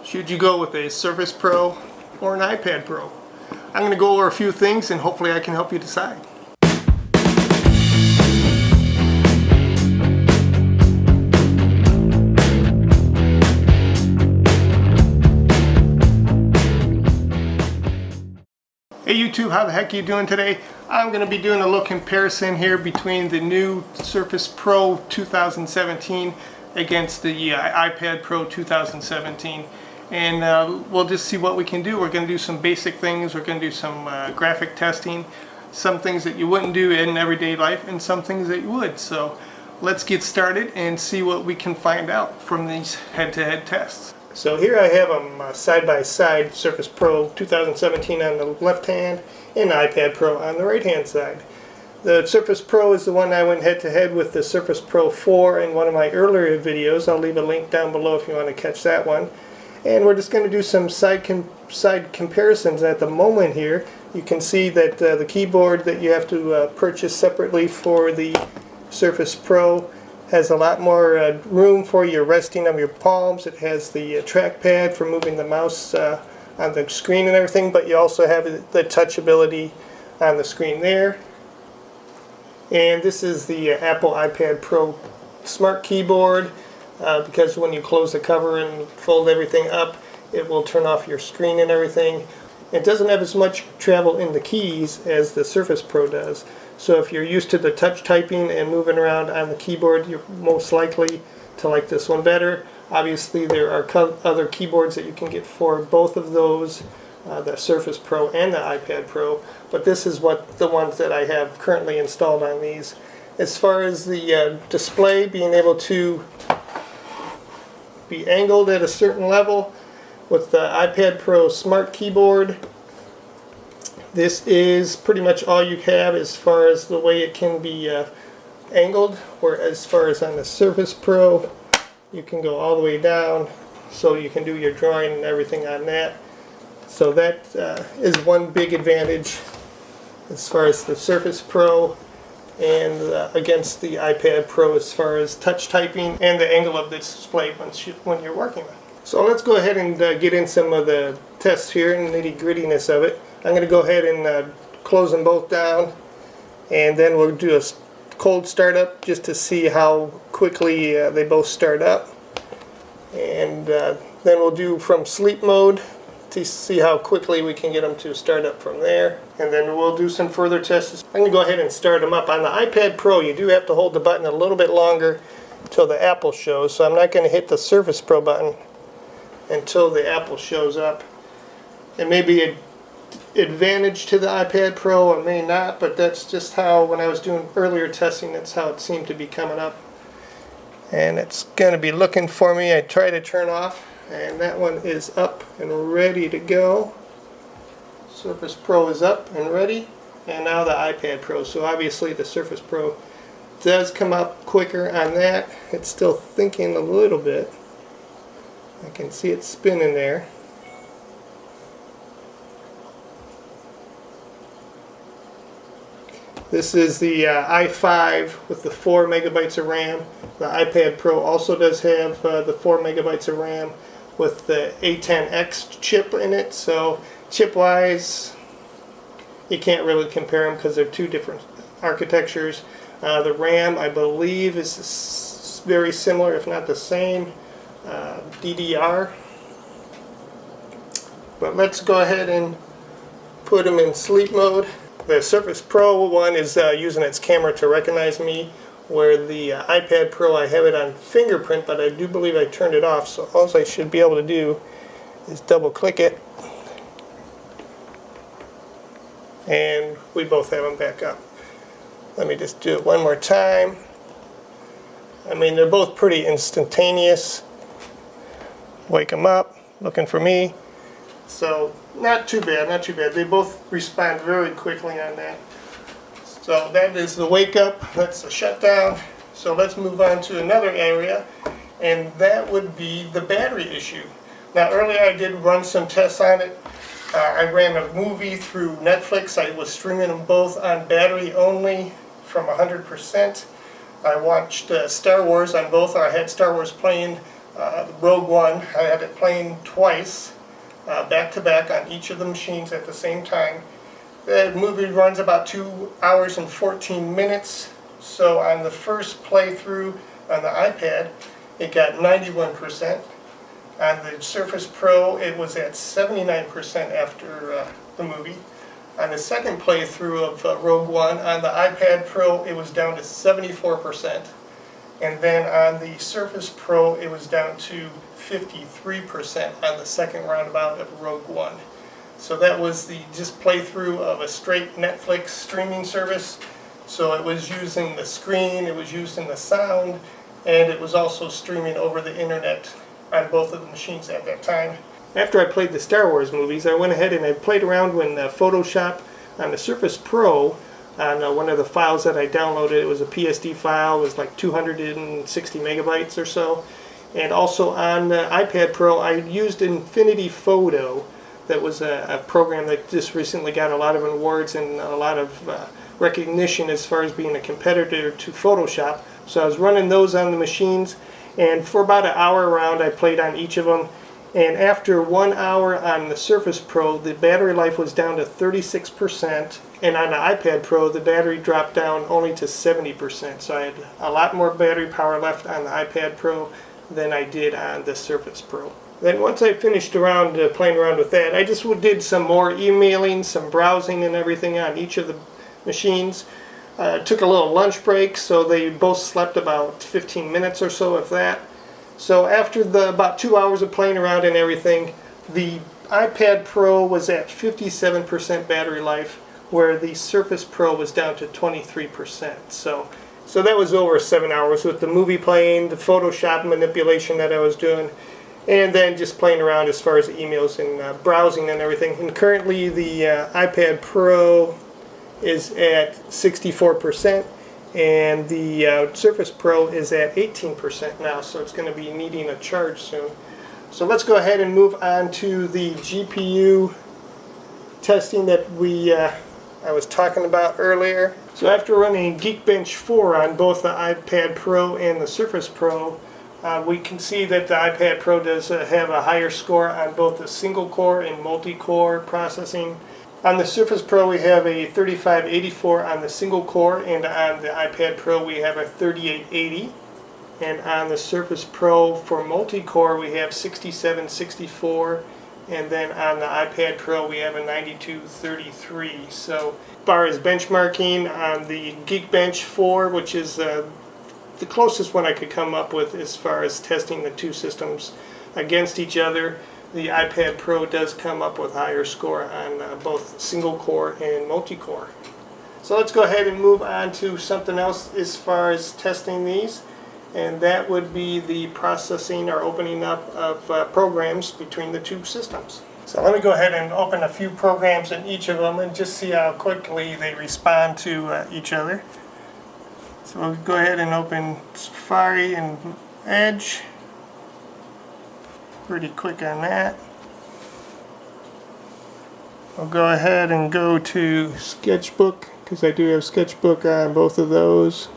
Should you go with a Surface Pro or an iPad Pro? I'm going to go over a few things and hopefully I can help you decide. Hey YouTube, how the heck are you doing today? I'm going to be doing a little comparison here between the new Surface Pro 2017 against the iPad Pro 2017. And we'll just see what we can do. We're going to do some basic things. We're going to do some graphic testing, some things that you wouldn't do in everyday life, and some things that you would. So let's get started and see what we can find out from these head-to-head tests. So here I have them side-by-side, Surface Pro 2017 on the left hand and iPad Pro on the right hand side. The Surface Pro is the one I went head-to-head with the Surface Pro 4 in one of my earlier videos. I'll leave a link down below if you want to catch that one. And we're just going to do some side comparisons at the moment here. You can see that the keyboard that you have to purchase separately for the Surface Pro has a lot more room for your resting of your palms. It has the trackpad for moving the mouse on the screen and everything, but you also have the touchability on the screen there. And this is the Apple iPad Pro Smart Keyboard. Because when you close the cover and fold everything up, it will turn off your screen and everything. It doesn't have as much travel in the keys as the Surface Pro does. So if you're used to the touch typing and moving around on the keyboard, you're most likely to like this one better. Obviously there are other keyboards that you can get for both of those, the Surface Pro and the iPad Pro, but this is what the ones that I have currently installed on these. As far as the display, being able to be angled at a certain level with the iPad Pro Smart Keyboard. This is pretty much all you have as far as the way it can be angled, where as far as on the Surface Pro you can go all the way down, so you can do your drawing and everything on that. So that is one big advantage as far as the Surface Pro and against the iPad Pro as far as touch typing and the angle of the display when you're working with it. So let's go ahead and get in some of the tests here and nitty grittiness of it. I'm going to go ahead and close them both down, and then we'll do a cold startup just to see how quickly they both start up. And then we'll do from sleep mode to see how quickly we can get them to start up from there. And then we'll do some further tests. I'm going to go ahead and start them up. On the iPad Pro, you do have to hold the button a little bit longer until the Apple shows, so I'm not going to hit the Surface Pro button until the Apple shows up. It may be an advantage to the iPad Pro or may not, but that's just how, when I was doing earlier testing, that's how it seemed to be coming up. And it's going to be looking for me. I try to turn off, and that one is up and ready to go. Surface Pro is up and ready, and now the iPad Pro. So obviously the Surface Pro does come up quicker on that. It's still thinking a little bit. I can see it spinning there. This is the i5 with the 4 megabytes of RAM. The iPad Pro also does have the 4 megabytes of RAM with the A10X chip in it. So chip-wise, you can't really compare them because they're two different architectures. The RAM, I believe, is very similar, if not the same, DDR. But let's go ahead and put them in sleep mode. The Surface Pro one is using its camera to recognize me, where the iPad Pro, I have it on fingerprint, but I do believe I turned it off, so all I should be able to do is double click it, and we both have them back up. Let me just do it one more time. I mean, they're both pretty instantaneous. Wake them up, looking for me. So not too bad, not too bad. They both respond very quickly on that. So that is the wake up, that's the shutdown. So let's move on to another area, and that would be the battery issue. Now earlier I did run some tests on it. I ran a movie through Netflix. I was streaming them both on battery only from 100%. I watched Star Wars on both. I had Star Wars playing Rogue One. I have it playing twice, back to back on each of the machines at the same time. The movie runs about 2 hours and 14 minutes. So on the first playthrough on the iPad, it got 91%. On the Surface Pro, it was at 79% after the movie. On the second playthrough of Rogue One, on the iPad Pro, it was down to 74%. And then on the Surface Pro, it was down to 53% on the second roundabout of Rogue One. So that was the just playthrough of a straight Netflix streaming service. So it was using the screen, it was using the sound, and it was also streaming over the internet on both of the machines at that time. After I played the Star Wars movies, I went ahead and I played around with Photoshop on the Surface Pro on one of the files that I downloaded. It was a PSD file, it was like 260 megabytes or so. And also on the iPad Pro, I used Infinity Photo. That was a program that just recently got a lot of awards and a lot of recognition as far as being a competitor to Photoshop. So I was running those on the machines, and for about an hour around I played on each of them. And after 1 hour on the Surface Pro, the battery life was down to 36%, and on the iPad Pro the battery dropped down only to 70%. So I had a lot more battery power left on the iPad Pro than I did on the Surface Pro. Then once I finished around playing around with that, I just did some more emailing, some browsing and everything on each of the machines. Took a little lunch break, so they both slept about 15 minutes or so of that. So after about 2 hours of playing around and everything, the iPad Pro was at 57% battery life, where the Surface Pro was down to 23%. So that was over 7 hours with the movie playing, the Photoshop manipulation that I was doing, and then just playing around as far as emails and browsing and everything. And currently the iPad Pro is at 64%, and the Surface Pro is at 18% now, so it's going to be needing a charge soon. So let's go ahead and move on to the GPU testing that I was talking about earlier. So after running Geekbench 4 on both the iPad Pro and the Surface Pro, we can see that the iPad Pro does have a higher score on both the single core and multi-core processing. On the Surface Pro we have a 3584 on the single core, and on the iPad Pro we have a 3880. And on the Surface Pro for multi-core we have 6764, and then on the iPad Pro we have a 9233. So as far as benchmarking, on the Geekbench 4, which is the closest one I could come up with as far as testing the two systems against each other, the iPad Pro does come up with higher score on both single core and multi-core. So let's go ahead and move on to something else as far as testing these, and that would be the processing or opening up of programs between the two systems. So let me go ahead and open a few programs in each of them and just see how quickly they respond to each other. So we'll go ahead and open Safari and Edge. Pretty quick on that. I'll go ahead and go to Sketchbook, because I do have Sketchbook on both of those.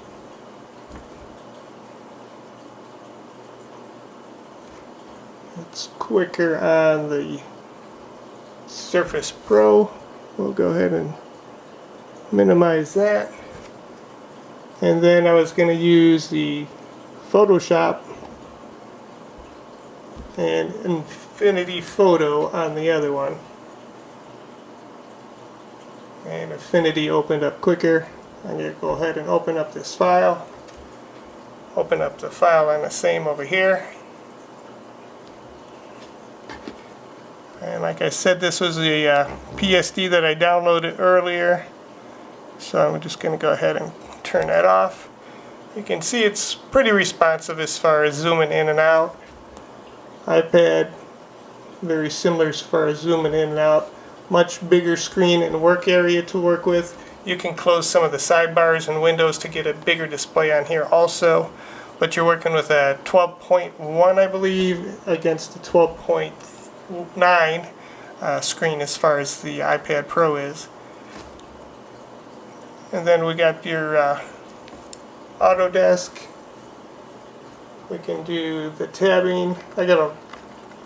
It's quicker on the Surface Pro. We'll go ahead and minimize that. And then I was going to use the Photoshop and Infinity Photo on the other one. And Infinity opened up quicker. I'm going to go ahead and open up this file. Open up the file on the same over here. And like I said, this was a PSD that I downloaded earlier. So I'm just going to go ahead and turn that off. You can see it's pretty responsive as far as zooming in and out. iPad, very similar as far as zooming in and out. Much bigger screen and work area to work with. You can close some of the sidebars and windows to get a bigger display on here also. But you're working with a 12.1, I believe, against the 12.9 screen as far as the iPad Pro is. And then we got your Autodesk We can do the tabbing. I got a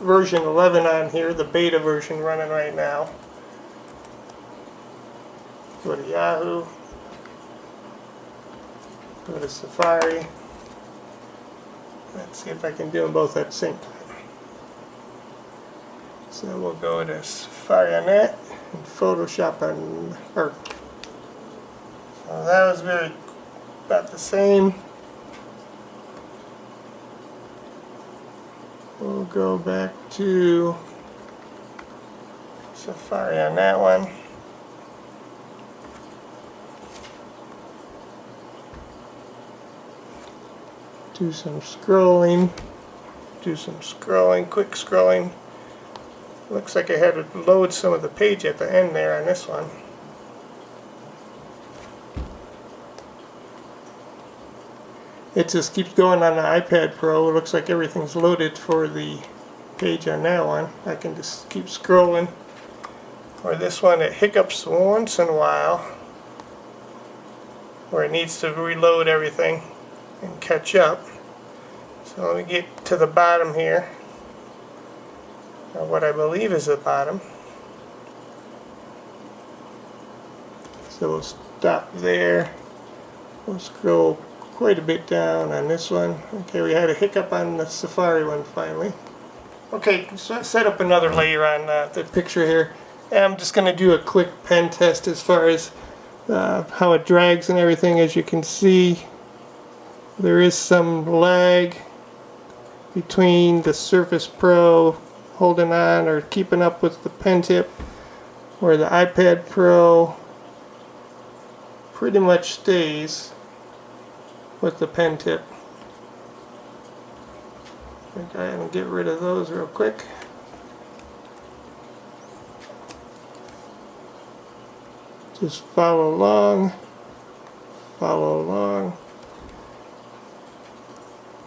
version 11 on here, the beta version running right now. Go to Yahoo. Go to Safari. Let's see if I can do them both at the same time. So we'll go to Safari on that and Photoshop on, or so that was about the same. We'll go back to Safari on that one. Do some scrolling, quick scrolling. Looks like I had to load some of the page at the end there on this one. It just keeps going on the iPad Pro. It looks like everything's loaded for the page on that one. I can just keep scrolling. Or this one, it hiccups once in a while, where it needs to reload everything and catch up. So let me get to the bottom here, or what I believe is the bottom. So we'll stop there. We'll scroll quite a bit down on this one. Okay, we had a hiccup on the Safari one finally. Okay, so I set up another layer on the picture here. And I'm just going to do a quick pen test as far as how it drags and everything. As you can see, there is some lag between the Surface Pro holding on or keeping up with the pen tip, where the iPad Pro pretty much stays with the pen tip. I'm going to get rid of those real quick. Just follow along, follow along.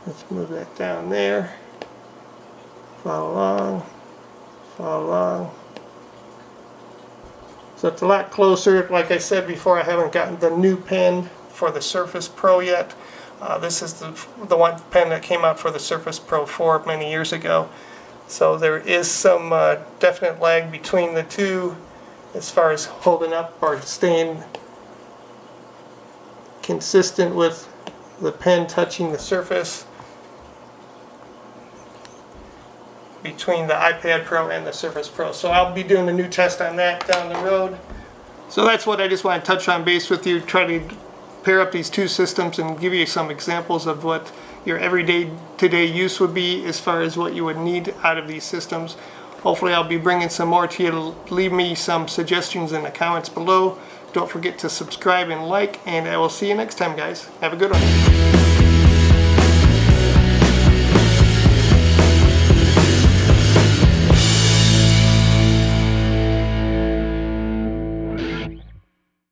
Let's move that down there. Follow along, follow along. So it's a lot closer. Like I said before, I haven't gotten the new pen for the Surface Pro yet. This is the one pen that came out for the Surface Pro 4 many years ago. So there is some definite lag between the two as far as holding up or staying consistent with the pen touching the surface between the iPad Pro and the Surface Pro. So I'll be doing a new test on that down the road. So that's what I just want to touch on base with you, try to pair up these two systems and give you some examples of what your everyday today use would be as far as what you would need out of these systems. Hopefully I'll be bringing some more to you. Leave me some suggestions in the comments below. Don't forget to subscribe and like, and I will see you next time, guys. Have a good one.